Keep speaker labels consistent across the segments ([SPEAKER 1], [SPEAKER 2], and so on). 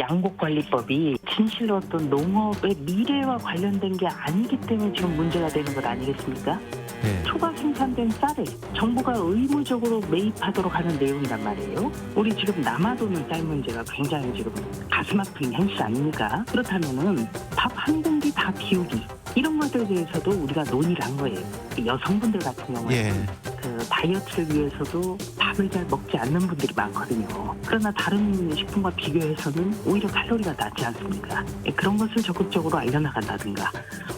[SPEAKER 1] 양곡관리법이 진실로 어떤 농업의 미래와 관련된 게 아니기 때문에 지금 문제가 되는 것 아니겠습니까?
[SPEAKER 2] 네.
[SPEAKER 1] 초과 생산된 쌀을 정부가 의무적으로 매입하도록 하는 내용이란 말이에요. 우리 지금 남아도는 쌀 문제가 굉장히 지금 가슴 아픈 현실 아닙니까? 그렇다면은 밥 한 공기 다 비우기 이런 것들에 대해서도 우리가 논의를 한 거예요. 여성분들 같은 경우에는 그 다이어트를 위해서도 밥을 잘 먹지 않는 분들이 많거든요. 그러나 다른 식품과 비교해서는 오히려 칼로리가 낮지 않습니까? 그런 것을 적극적으로 알려나간다든가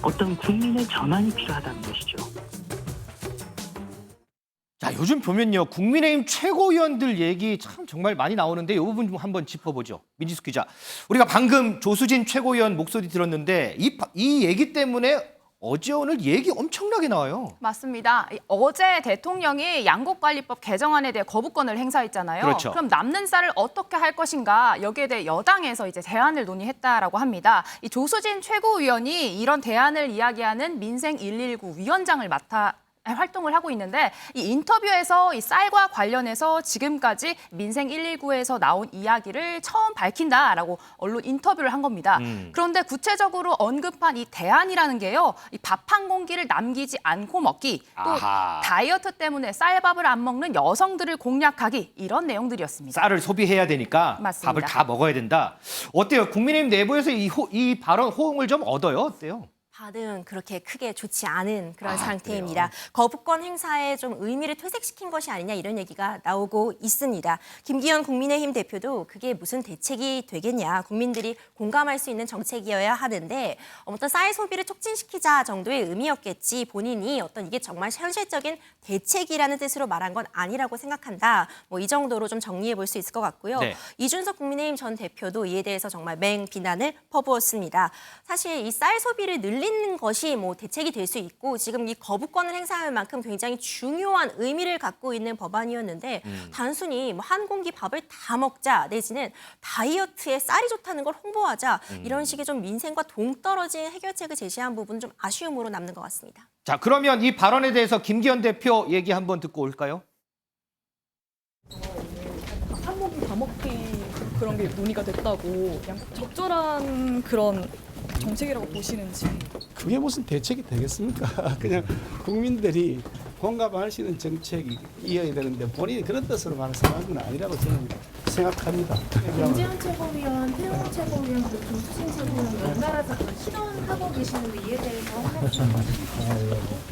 [SPEAKER 1] 어떤 국민의 전환이 필요하다는 것이죠.
[SPEAKER 2] 자, 요즘 보면요. 국민의힘 최고위원들 얘기 참 정말 많이 나오는데 이 부분 좀 한번 짚어보죠. 민지숙 기자. 우리가 방금 조수진 최고위원 목소리 들었는데 이 얘기 때문에 어제 오늘 얘기 엄청나게 나와요.
[SPEAKER 3] 맞습니다. 어제 대통령이 양곡관리법 개정안에 대해 거부권을 행사했잖아요.
[SPEAKER 2] 그렇죠.
[SPEAKER 3] 그럼 남는 쌀을 어떻게 할 것인가 여기에 대해 여당에서 이제 대안을 논의했다라고 합니다. 이 조수진 최고위원이 이런 대안을 이야기하는 민생 119 위원장을 맡아 활동을 하고 있는데 이 인터뷰에서 이 쌀과 관련해서 지금까지 민생 119에서 나온 이야기를 처음 밝힌다라고 언론 인터뷰를 한 겁니다. 그런데 구체적으로 언급한 이 대안이라는 게요. 이 밥 한 공기를 남기지 않고 먹기, 또
[SPEAKER 2] 아하.
[SPEAKER 3] 다이어트 때문에 쌀밥을 안 먹는 여성들을 공략하기 이런 내용들이었습니다.
[SPEAKER 2] 쌀을 소비해야 되니까
[SPEAKER 3] 맞습니다.
[SPEAKER 2] 밥을 다 먹어야 된다. 어때요? 국민의힘 내부에서 이 발언 호응을 좀 얻어요? 어때요?
[SPEAKER 4] 반응 그렇게 크게 좋지 않은 그런
[SPEAKER 2] 아,
[SPEAKER 4] 상태입니다.
[SPEAKER 2] 그래요?
[SPEAKER 4] 거부권 행사에 좀 의미를 퇴색시킨 것이 아니냐 이런 얘기가 나오고 있습니다. 김기현 국민의힘 대표도 그게 무슨 대책이 되겠냐. 국민들이 공감할 수 있는 정책이어야 하는데 어떤 쌀 소비를 촉진시키자 정도의 의미였겠지 본인이 어떤 이게 정말 현실적인 대책이라는 뜻으로 말한 건 아니라고 생각한다. 뭐 이 정도로 좀 정리해 볼 수 있을 것 같고요.
[SPEAKER 2] 네.
[SPEAKER 4] 이준석 국민의힘 전 대표도 이에 대해서 정말 맹비난을 퍼부었습니다. 사실 이 쌀 소비를 늘리는 것이 뭐 대책이 될 수 있고 지금 이 거부권을 행사할 만큼 굉장히 중요한 의미를 갖고 있는 법안이었는데 단순히 뭐 한 공기 밥을 다 먹자 내지는 다이어트에 쌀이 좋다는 걸 홍보하자 이런 식의 좀 민생과 동떨어진 해결책을 제시한 부분은 좀 아쉬움으로 남는 것 같습니다.
[SPEAKER 2] 자, 그러면 이 발언에 대해서 김기현 대표 얘기 한번 듣고 올까요?
[SPEAKER 5] 한 모금 다 먹기 그런 게 논의가 됐다고 그냥 적절한 그런 정책이라고 보시는지.
[SPEAKER 6] 그게 무슨 대책이 되겠습니까? 그냥 국민들이 공감할 수 있는 정책이어야 되는데 본인이 그런 뜻으로 말씀한 건 아니라고 저는 생각합니다.
[SPEAKER 7] 김재현 최고위원, 태용 최고위원, 그리고 조수진 최고위원 연달아서 실언하고 계시는데 이에 대해서 한 말씀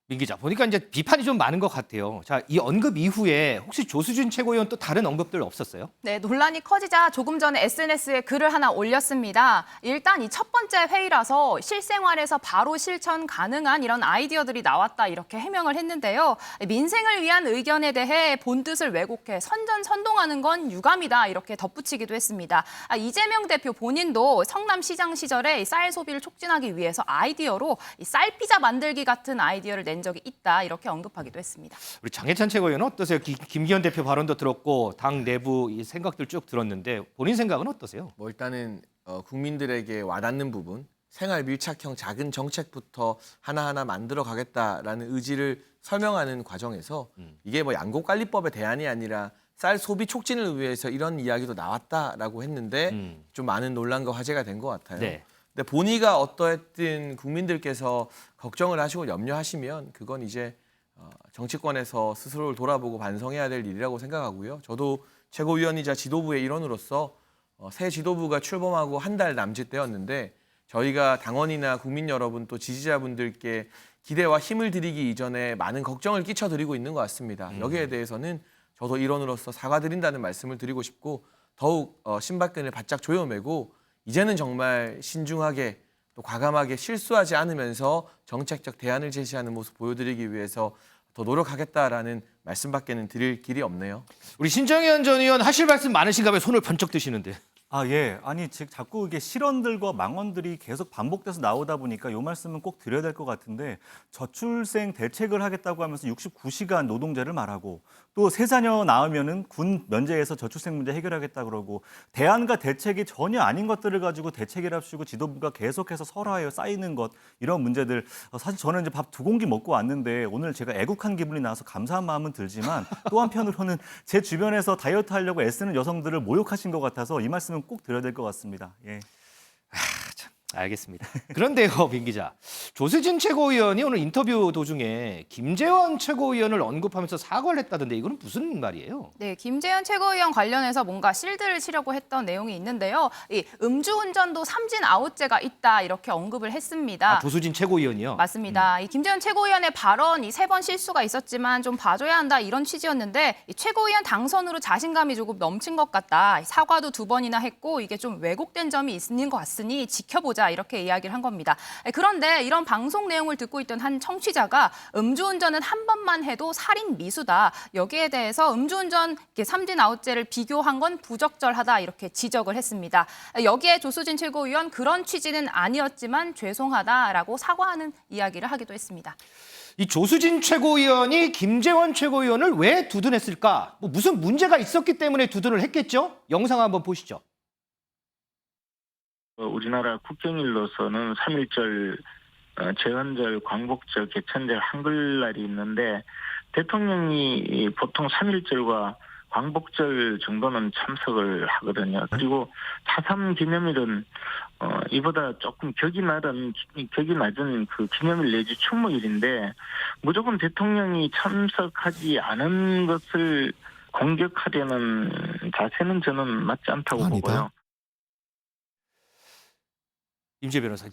[SPEAKER 2] 민 기자, 보니까 이제 비판이 좀 많은 것 같아요. 자, 이 언급 이후에 혹시 조수진 최고위원 또 다른 언급들 없었어요?
[SPEAKER 3] 네, 논란이 커지자 조금 전에 SNS에 글을 하나 올렸습니다. 일단 이 첫 번째 회의라서 실생활에서 바로 실천 가능한 이런 아이디어들이 나왔다 이렇게 해명을 했는데요. 민생을 위한 의견에 대해 본뜻을 왜곡해 선전선동하는 건 유감이다 이렇게 덧붙이기도 했습니다. 이재명 대표 본인도 성남시장 시절에 쌀 소비를 촉진하기 위해서 아이디어로 이 쌀피자 만들기 같은 아이디어를 낸 적이 있다 이렇게 언급하기도 했습니다.
[SPEAKER 2] 우리 장해찬 최고위원은 어떠세요? 김기현 대표 발언도 들었고 당 내부 이 생각들 쭉 들었는데 본인 생각은 어떠세요?
[SPEAKER 8] 뭐 일단은 국민들에게 와닿는 부분, 생활 밀착형 작은 정책부터 하나하나 만들어 가겠다라는 의지를 설명하는 과정에서 이게 뭐 양곡관리법의 대안이 아니라 쌀 소비 촉진을 위해서 이런 이야기도 나왔다라고 했는데 좀 많은 논란과 화제가 된 것 같아요.
[SPEAKER 2] 네.
[SPEAKER 8] 근데 본의가 어떠했든 국민들께서 걱정을 하시고 염려하시면 그건 이제 정치권에서 스스로를 돌아보고 반성해야 될 일이라고 생각하고요. 저도 최고위원이자 지도부의 일원으로서 새 지도부가 출범하고 한 달 남짓 되었는데 저희가 당원이나 국민 여러분 또 지지자분들께 기대와 힘을 드리기 이전에 많은 걱정을 끼쳐드리고 있는 것 같습니다. 여기에 대해서는 저도 일원으로서 사과드린다는 말씀을 드리고 싶고 더욱 신발끈을 바짝 조여매고 이제는 정말 신중하게 또 과감하게 실수하지 않으면서 정책적 대안을 제시하는 모습 보여드리기 위해서 더 노력하겠다라는 말씀밖에는 드릴 길이 없네요.
[SPEAKER 2] 우리 신정현 전 의원 하실 말씀 많으신가 봐요. 손을 번쩍 드시는데.
[SPEAKER 9] 예. 아니, 즉 자꾸 이게 실언들과 망언들이 계속 반복돼서 나오다 보니까 이 말씀은 꼭 드려야 될 것 같은데 저출생 대책을 하겠다고 하면서 69시간 노동제를 말하고 또 세 자녀 낳으면은 군 면제에서 저출생 문제 해결하겠다 그러고 대안과 대책이 전혀 아닌 것들을 가지고 대책이랍시고 지도부가 계속해서 설화에 쌓이는 것 이런 문제들 사실 저는 이제 밥 2공기 먹고 왔는데 오늘 제가 애국한 기분이 나서 감사한 마음은 들지만 또 한편으로는 제 주변에서 다이어트 하려고 애쓰는 여성들을 모욕하신 것 같아서 이 말씀은 꼭 드려야 될 것 같습니다. 예.
[SPEAKER 2] 알겠습니다. 그런데요, 민 기자. 조수진 최고위원이 오늘 인터뷰 도중에 김재원 최고위원을 언급하면서 사과를 했다던데 이거는 무슨 말이에요?
[SPEAKER 3] 네, 김재현 최고위원 관련해서 뭔가 실드를 치려고 했던 내용이 있는데요. 이 음주운전도 삼진 아웃죄가 있다 이렇게 언급을 했습니다.
[SPEAKER 2] 아, 조수진 최고위원이요?
[SPEAKER 3] 맞습니다. 이 김재현 최고위원의 발언이 3번 실수가 있었지만 좀 봐줘야 한다 이런 취지였는데 이 최고위원 당선으로 자신감이 조금 넘친 것 같다. 사과도 2번이나 했고 이게 좀 왜곡된 점이 있는 것 같으니 지켜보자 이렇게 이야기를 한 겁니다. 그런데 이런 방송 내용을 듣고 있던 한 청취자가 음주운전은 한 번만 해도 살인 미수다. 여기에 대해서 음주운전 삼진 아웃죄를 비교한 건 부적절하다 이렇게 지적을 했습니다. 여기에 조수진 최고위원 그런 취지는 아니었지만 죄송하다라고 사과하는 이야기를 하기도 했습니다.
[SPEAKER 2] 이 조수진 최고위원이 김재원 최고위원을 왜 두둔했을까? 뭐 무슨 문제가 있었기 때문에 두둔을 했겠죠? 영상 한번 보시죠.
[SPEAKER 10] 우리나라 국경일로서는 3.1절, 제헌절, 광복절, 개천절, 한글날이 있는데 대통령이 보통 3.1절과 광복절 정도는 참석을 하거든요. 그리고 4.3 기념일은 이보다 조금 격이 낮은 그 기념일 내지 추모일인데 무조건 대통령이 참석하지 않은 것을 공격하려는 자세는 저는 맞지 않다고 보고요.
[SPEAKER 2] 임재 변호사,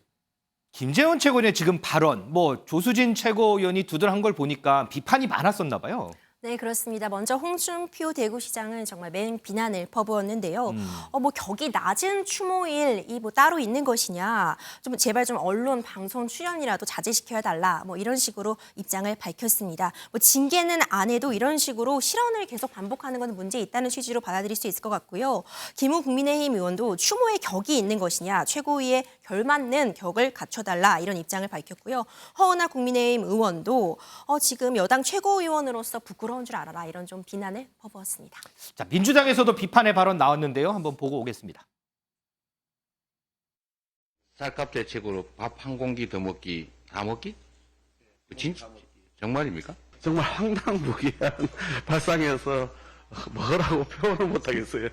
[SPEAKER 2] 김재원 최고위원의 지금 발언, 뭐 조수진 최고위원이 두둔한 걸 보니까 비판이 많았었나 봐요.
[SPEAKER 4] 네, 그렇습니다. 먼저 홍준표 대구시장은 정말 맹비난을 퍼부었는데요. 뭐 격이 낮은 추모일이 뭐 따로 있는 것이냐, 좀 제발 좀 언론 방송 출연이라도 자제시켜야 달라, 뭐 이런 식으로 입장을 밝혔습니다. 뭐 징계는 안 해도 이런 식으로 실언을 계속 반복하는 건 문제 있다는 취지로 받아들일 수 있을 것 같고요. 김우 국민의힘 의원도 추모의 격이 있는 것이냐, 최고위에 결맞는 격을 갖춰달라 이런 입장을 밝혔고요. 허은하 국민의힘 의원도 지금 여당 최고위원으로서 부끄러운 줄 알아라 이런 좀 비난을 퍼부었습니다.
[SPEAKER 2] 자, 민주당에서도 비판의 발언 나왔는데요. 한번 보고 오겠습니다.
[SPEAKER 11] 쌀값 대책으로 밥 한 공기 더 먹기, 다 먹기? 진짜 정말입니까?
[SPEAKER 6] 정말 황당무계한 발상이어서 뭐라고 표현을 못하겠어요.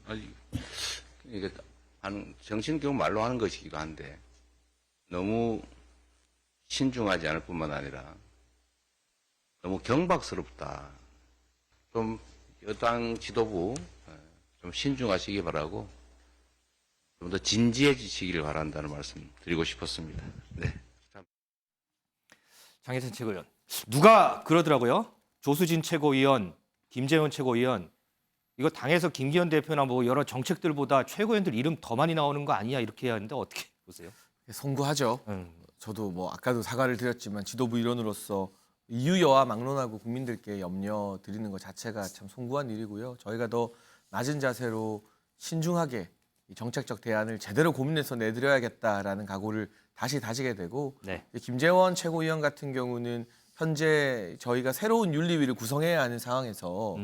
[SPEAKER 11] 아직 이게 정신교훈 말로 하는 것이기도 한데 너무 신중하지 않을 뿐만 아니라 너무 경박스럽다. 좀 여당 지도부 좀 신중하시기 바라고 좀 더 진지해지시기를 바란다는 말씀 드리고 싶었습니다. 네.
[SPEAKER 2] 장혜선 최고위원. 누가 그러더라고요. 조수진 최고위원, 김재원 최고위원. 이거 당에서 김기현 대표나 뭐 여러 정책들보다 최고위원들 이름 더 많이 나오는 거 아니야? 이렇게 해야 하는데 어떻게 보세요?
[SPEAKER 8] 송구하죠. 저도 뭐 아까도 사과를 드렸지만 지도부 일원으로서 이유여와 막론하고 국민들께 염려 드리는 것 자체가 참 송구한 일이고요. 저희가 더 낮은 자세로 신중하게 이 정책적 대안을 제대로 고민해서 내드려야겠다라는 각오를 다시 다지게 되고
[SPEAKER 2] 네.
[SPEAKER 8] 김재원 최고위원 같은 경우는 현재 저희가 새로운 윤리위를 구성해야 하는 상황에서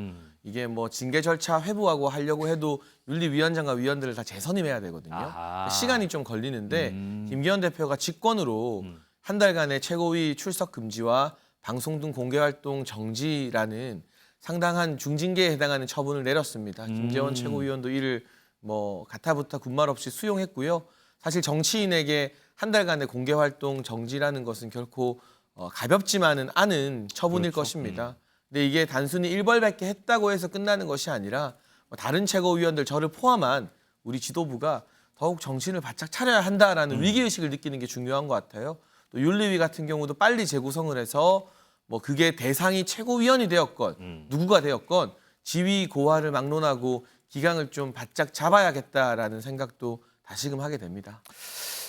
[SPEAKER 8] 이게 뭐 징계 절차 회부하고 하려고 해도 윤리위원장과 위원들을 다 재선임해야 되거든요.
[SPEAKER 2] 아하.
[SPEAKER 8] 시간이 좀 걸리는데 김기현 대표가 직권으로 한 달간의 최고위 출석 금지와 방송 등 공개활동 정지라는 상당한 중징계에 해당하는 처분을 내렸습니다. 김재원 최고위원도 이를 뭐 가타부타 군말 없이 수용했고요. 사실 정치인에게 한 달간의 공개활동 정지라는 것은 결코 가볍지만은 않은 처분일
[SPEAKER 2] 그렇죠.
[SPEAKER 8] 것입니다. 근데 이게 단순히 일벌백계 했다고 해서 끝나는 것이 아니라 다른 최고위원들 저를 포함한 우리 지도부가 더욱 정신을 바짝 차려야 한다라는 위기의식을 느끼는 게 중요한 것 같아요. 또 윤리위 같은 경우도 빨리 재구성을 해서 뭐 그게 대상이 최고위원이 되었건 누구가 되었건 지위 고하를 막론하고 기강을 좀 바짝 잡아야겠다라는 생각도 다시금 하게 됩니다.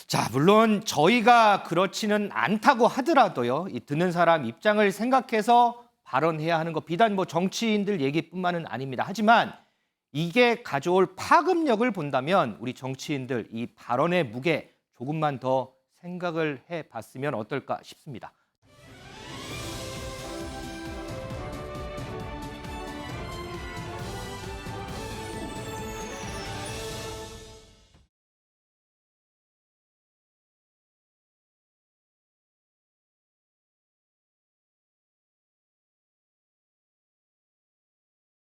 [SPEAKER 2] 자, 물론 저희가 그렇지는 않다고 하더라도요. 이 듣는 사람 입장을 생각해서 발언해야 하는 거 비단 뭐 정치인들 얘기뿐만은 아닙니다. 하지만 이게 가져올 파급력을 본다면 우리 정치인들 이 발언의 무게 조금만 더 생각을 해봤으면 어떨까 싶습니다.